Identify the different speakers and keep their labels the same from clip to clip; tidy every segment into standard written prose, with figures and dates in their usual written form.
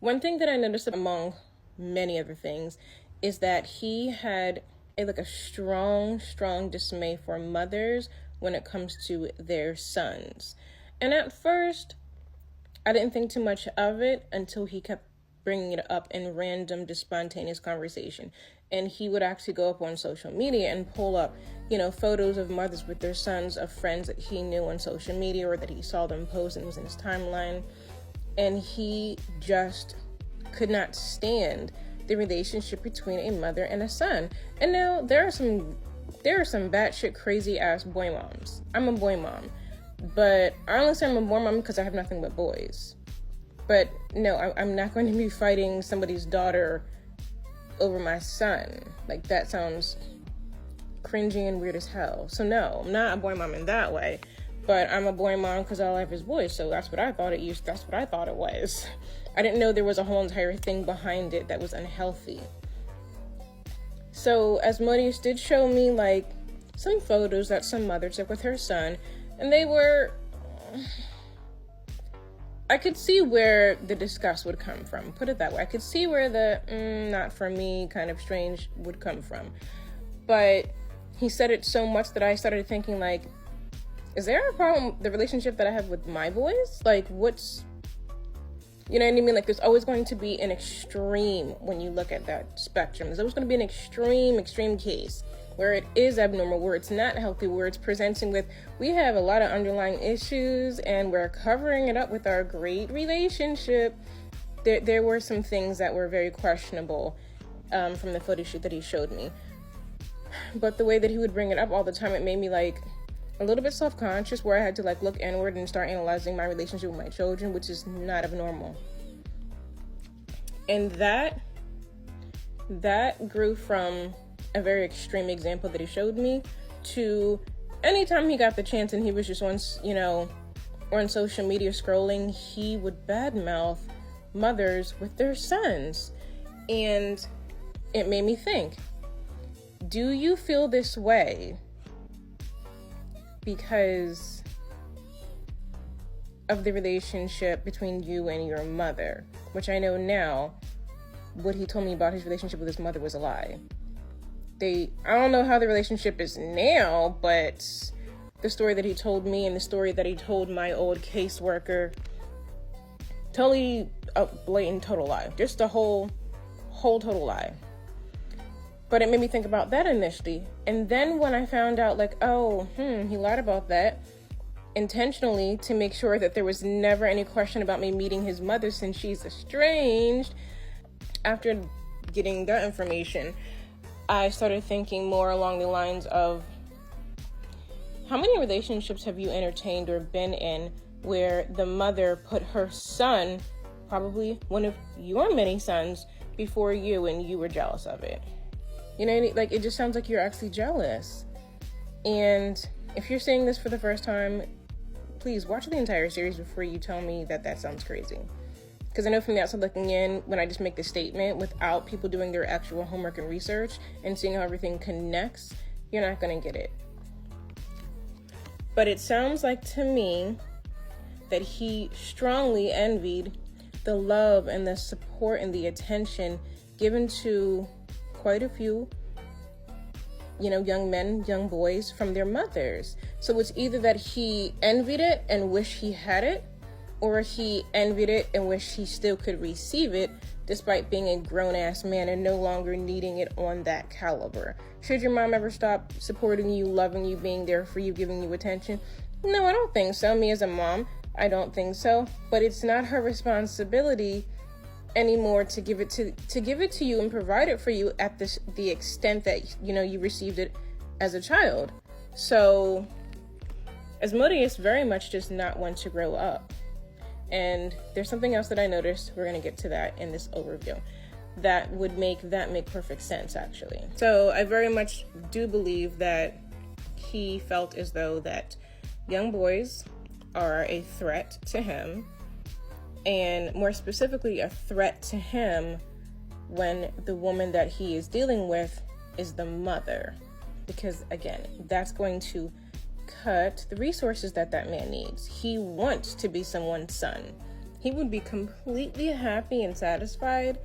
Speaker 1: One thing that I noticed among many other things is that he had a strong dismay for mothers when it comes to their sons. And at first, I didn't think too much of it until he kept bringing it up in random, just spontaneous conversation. And he would actually go up on social media and pull up, photos of mothers with their sons, of friends that he knew on social media or that he saw them post and was in his timeline. And he just could not stand the relationship between a mother and a son. And now there are some batshit crazy ass boy moms. I'm a boy mom, but I only say I'm a boy mom because I have nothing but boys. But no, I'm not going to be fighting somebody's daughter over my son. Like, that sounds cringy and weird as hell. So no, I'm not a boy mom in that way. But I'm a boy mom because all I have is boys, so that's what I thought it was. I didn't know there was a whole entire thing behind it that was unhealthy. So Asmodeus did show me some photos that some mother took with her son, and they were, I could see where the disgust would come from, put it that way. I could see where the not for me kind of strange would come from. But he said it so much that I started thinking, is there a problem with the relationship that I have with my boys? What's, you know what I mean? There's always going to be an extreme when you look at that spectrum. There's always going to be an extreme case where it is abnormal, where it's not healthy, where it's presenting with, we have a lot of underlying issues and we're covering it up with our great relationship. There were some things that were very questionable from the photo shoot that he showed me. But the way that he would bring it up all the time, it made me a little bit self-conscious, where I had to look inward and start analyzing my relationship with my children, which is not abnormal. And that grew from a very extreme example that he showed me to anytime he got the chance and he was just on social media scrolling, he would badmouth mothers with their sons. And it made me think, do you feel this way because of the relationship between you and your mother? Which I know now, what he told me about his relationship with his mother was a lie. I don't know how the relationship is now, but the story that he told me and the story that he told my old caseworker, totally a blatant total lie. Just a whole total lie. But it made me think about that initially. And then when I found out he lied about that intentionally to make sure that there was never any question about me meeting his mother since she's estranged, after getting that information, I started thinking more along the lines of, how many relationships have you entertained or been in where the mother put her son, probably one of your many sons, before you and you were jealous of it? You know, it just sounds like you're actually jealous. And if you're saying this for the first time, please watch the entire series before you tell me that sounds crazy. Because I know from the outside looking in, when I just make the statement without people doing their actual homework and research and seeing how everything connects, you're not going to get it. But it sounds like to me that he strongly envied the love and the support and the attention given to quite a few, young men, young boys from their mothers. So it's either that he envied it and wished he had it, or he envied it and wished he still could receive it, despite being a grown-ass man and no longer needing it on that caliber. Should your mom ever stop supporting you, loving you, being there for you, giving you attention? No, I don't think so. Me as a mom, I don't think so. But it's not her responsibility anymore to give it to you and provide it for you at the extent that you received it as a child. So Asmodeus very much does not want to grow up. And there's something else that I noticed, we're going to get to that in this overview, that would make perfect sense, actually. So I very much do believe that he felt as though that young boys are a threat to him, and more specifically a threat to him when the woman that he is dealing with is the mother. Because again, that's going to cut the resources that man needs. He wants to be someone's son. He would be completely happy and satisfied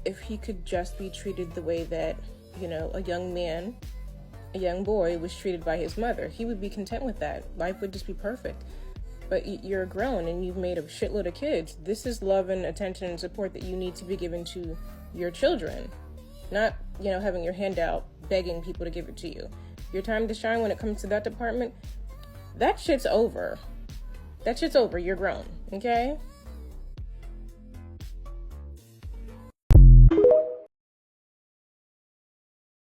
Speaker 1: if he could just be treated the way that, a young man, a young boy was treated by his mother. He would be content with that. Life would just be perfect. But you're grown and you've made a shitload of kids. This is love and attention and support that you need to be given to your children. Not, having your hand out, begging people to give it to you. Your time to shine when it comes to that department, that shit's over. That shit's over. You're grown, okay?